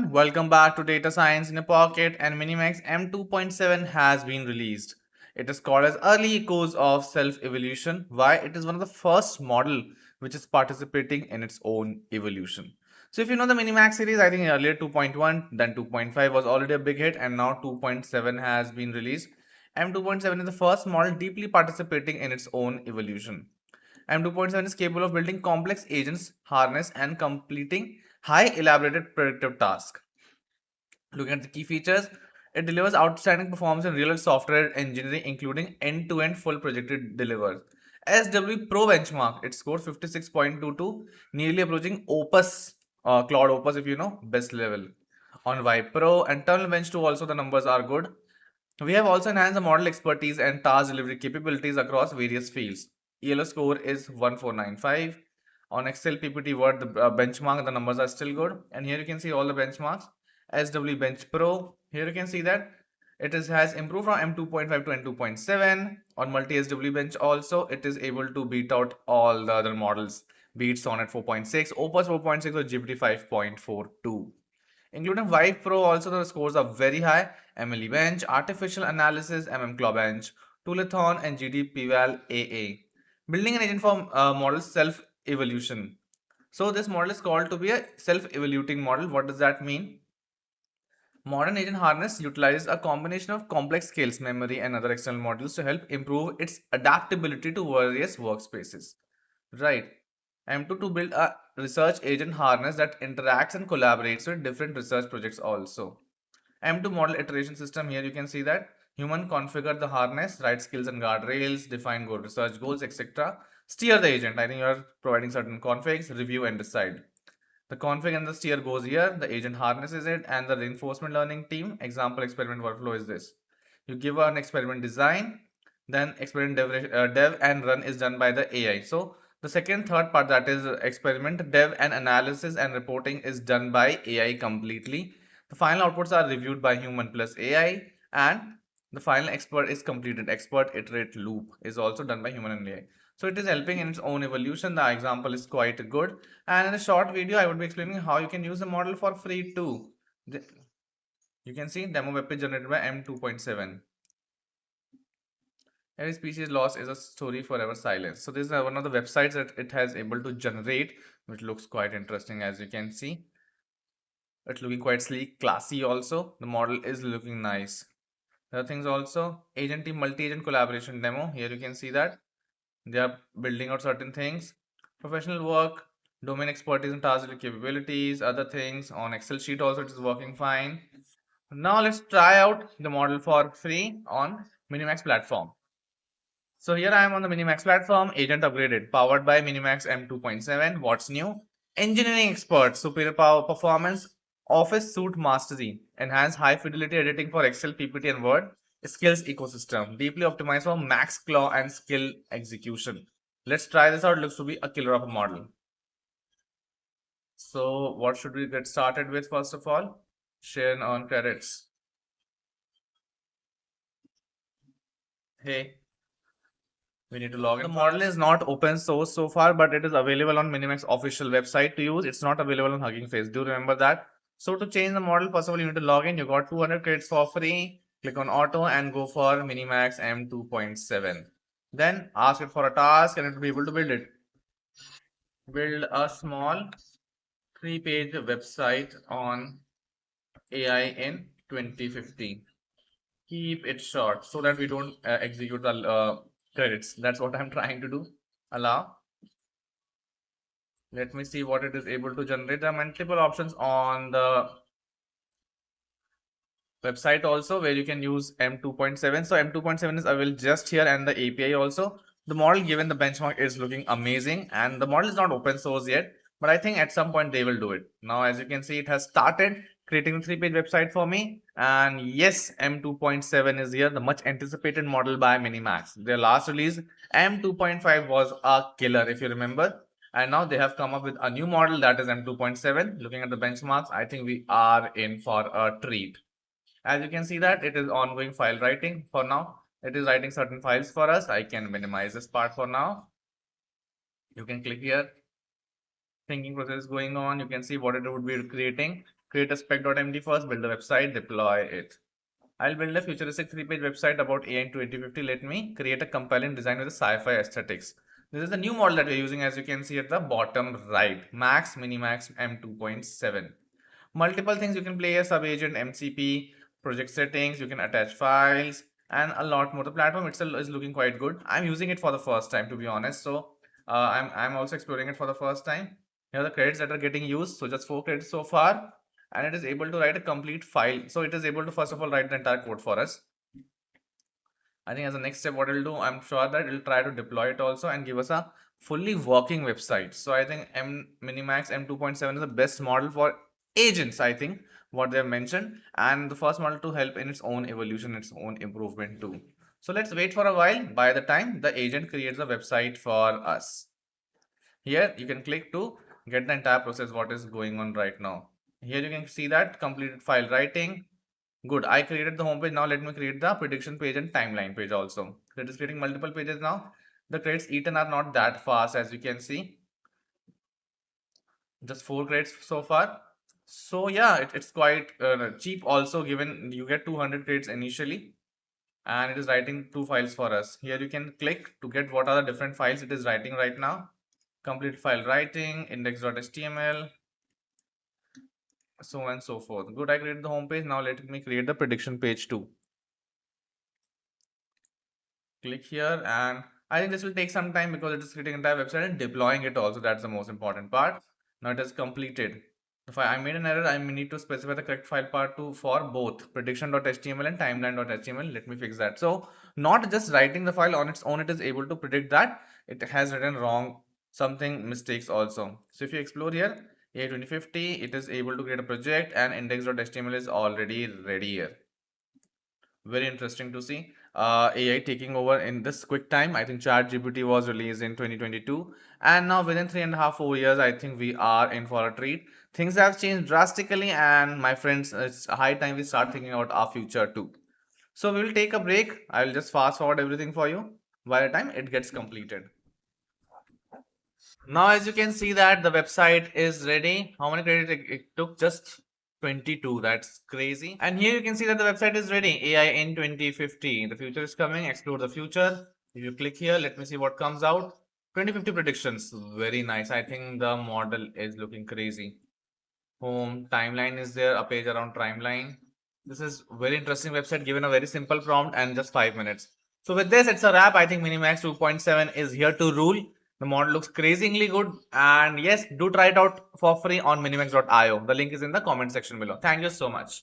everyone, welcome back to Data Science in a Pocket, and MiniMax M2.7 has been released. It is called as early echoes of self-evolution. Why? It is one of the first model which is participating in its own evolution. So if you know the MiniMax series, I think earlier 2.1, then 2.5 was already a big hit, and now 2.7 has been released. M2.7 is the first model deeply participating in its own evolution. M2.7 is capable of building complex agents, harness, and completing high elaborated predictive tasks. Looking at the key features, it delivers outstanding performance in real software engineering, including end-to-end full projected delivers. SW Pro benchmark, it scored 56.22, nearly approaching Opus, Cloud Opus, if you know, best level. On Vibe Pro and Tunnel Bench 2 also the numbers are good. We have also enhanced the model expertise and task delivery capabilities across various fields. ELO score is 1495. On Excel PPT Word, the benchmark, the numbers are still good. And here you can see all the benchmarks. SW Bench Pro, here you can see that has improved from M2.5 to M2.7. On multi SW Bench also, it is able to beat out all the other models. Beat Sonnet 4.6, Opus 4.6 or GPT 5.42. Including Vive Pro, also the scores are very high. MLE Bench, Artificial Analysis, Claw Bench, Toolathon, and GDPval AA. Building an agent for model self-evolution. So this model is called to be a self-evoluting model. What does that mean? Modern agent harness utilizes a combination of complex scales, memory, and other external modules to help improve its adaptability to various workspaces. Right. M2 to build a research agent harness that interacts and collaborates with different research projects also. M2 model iteration system, here you can see that human configure the harness, write skills and guardrails, define goal research goals, etc. Steer the agent. I think you are providing certain configs, review and decide. The config and the steer goes here, the agent harnesses it, and the reinforcement learning team example experiment workflow is this. You give an experiment design, then experiment dev and run is done by the AI. So the third part, that is experiment dev and analysis and reporting, is done by AI completely. The final outputs are reviewed by human plus AI, and the final expert is completed. Expert iterate loop is also done by human and AI. So it is helping in its own evolution. The example is quite good. And in a short video, I would be explaining how you can use the model for free too. You can see demo web page generated by M2.7. Every species lost is a story forever silence. So this is one of the websites that it has able to generate, which looks quite interesting as you can see. It's looking quite sleek, classy also. The model is looking nice. The other things also, agent team multi-agent collaboration demo. Here you can see that they are building out certain things. Professional work, domain expertise and task capabilities, other things. On Excel sheet also it is working fine. Now let's try out the model for free on MiniMax platform. So here I am on the MiniMax platform, agent upgraded, powered by MiniMax M2.7. What's new? Engineering expert, superior power performance, office suite mastery, enhanced high fidelity editing for Excel, PPT, and Word, skills ecosystem, deeply optimized for max claw and skill execution. Let's try this out. Looks to be a killer of a model. So what should we get started with first of all? Share on credits. Hey, we need to log in. The model is not open source so far, but it is available on MiniMax official website to use. It's not available on Hugging Face. Do remember that. So to change the model, first of all, you need to log in. You got 200 credits for free. Click on auto and go for MiniMax M2.7. Then ask it for a task and it will be able to build it. Build a small 3-page website on AI in 2050. Keep it short so that we don't execute the credits. That's what I'm trying to do. Allow. Let me see what it is able to generate. There are multiple options on the website also where you can use M2.7. So M2.7 is available just here, and the API also. The model given the benchmark is looking amazing, and the model is not open source yet, but I think at some point they will do it. Now, as you can see, it has started creating a 3-page website for me. And yes, M2.7 is here, the much anticipated model by MiniMax. Their last release, M2.5, was a killer, if you remember. And now they have come up with a new model, that is M2.7. Looking at the benchmarks, I think we are in for a treat. As you can see that it is ongoing file writing for now. It is writing certain files for us. I can minimize this part for now. You can click here. Thinking process is going on. You can see what it would be creating. Create a spec.md first, build a website, deploy it. I'll build a futuristic 3-page website about AI in 2050. Let me create a compelling design with a sci-fi aesthetics. This is the new model that we're using, as you can see at the bottom right. MiniMax M2.7. Multiple things you can play here: sub-agent, MCP, project settings, you can attach files, and a lot more. The platform itself is looking quite good. I'm using it for the first time, to be honest. So I'm also exploring it for the first time. Here are the credits that are getting used. So just 4 credits so far, and it is able to write a complete file. So it is able to first of all write the entire code for us. I think as a next step, what it'll do, I'm sure that it'll try to deploy it also and give us a fully working website. So I think MiniMax M2.7 is the best model for agents, I think, what they've mentioned, and the first model to help in its own evolution, its own improvement too. So let's wait for a while. By the time the agent creates a website for us, here you can click to get the entire process what is going on right now. Here you can see that completed file writing. Good. I created the homepage. Now let me create the prediction page and timeline page also. It is creating multiple pages now. The credits eaten are not that fast, as you can see. Just 4 credits so far. So yeah, it's quite cheap also, given you get 200 credits initially, and it is writing 2 files for us. Here you can click to get what are the different files it is writing right now. Complete file writing, index.html, so on and so forth. Good. I created the homepage. Now let me create the prediction page too. Click here, and I think this will take some time because it is creating entire website and deploying it also. That's the most important part. Now it is completed. If I made an error, I may need to specify the correct file part to for both prediction.html and timeline.html. Let me fix that. So not just writing the file on its own, it is able to predict that it has written wrong something mistakes also. So if you explore here, AI 2050, it is able to create a project, and index.html is already ready here. Very interesting to see AI taking over in this quick time. I think ChatGPT was released in 2022, and now within 3.5 4 years, I think we are in for a treat. Things have changed drastically, and my friends, it's high time we start thinking about our future too. So we will take a break. I will just fast forward everything for you by the time it gets completed. Now, as you can see that the website is ready. How many credits it took? Just 22. That's crazy. And here you can see that the website is ready. AI in 2050. The future is coming. Explore the future. If you click here, let me see what comes out. 2050 predictions. Very nice. I think the model is looking crazy. Home timeline is there. A page around timeline. This is very interesting website given a very simple prompt and just 5 minutes. So with this, it's a wrap. I think MiniMax 2.7 is here to rule. The model looks crazily good. And yes, do try it out for free on minimax.io. The link is in the comment section below. Thank you so much.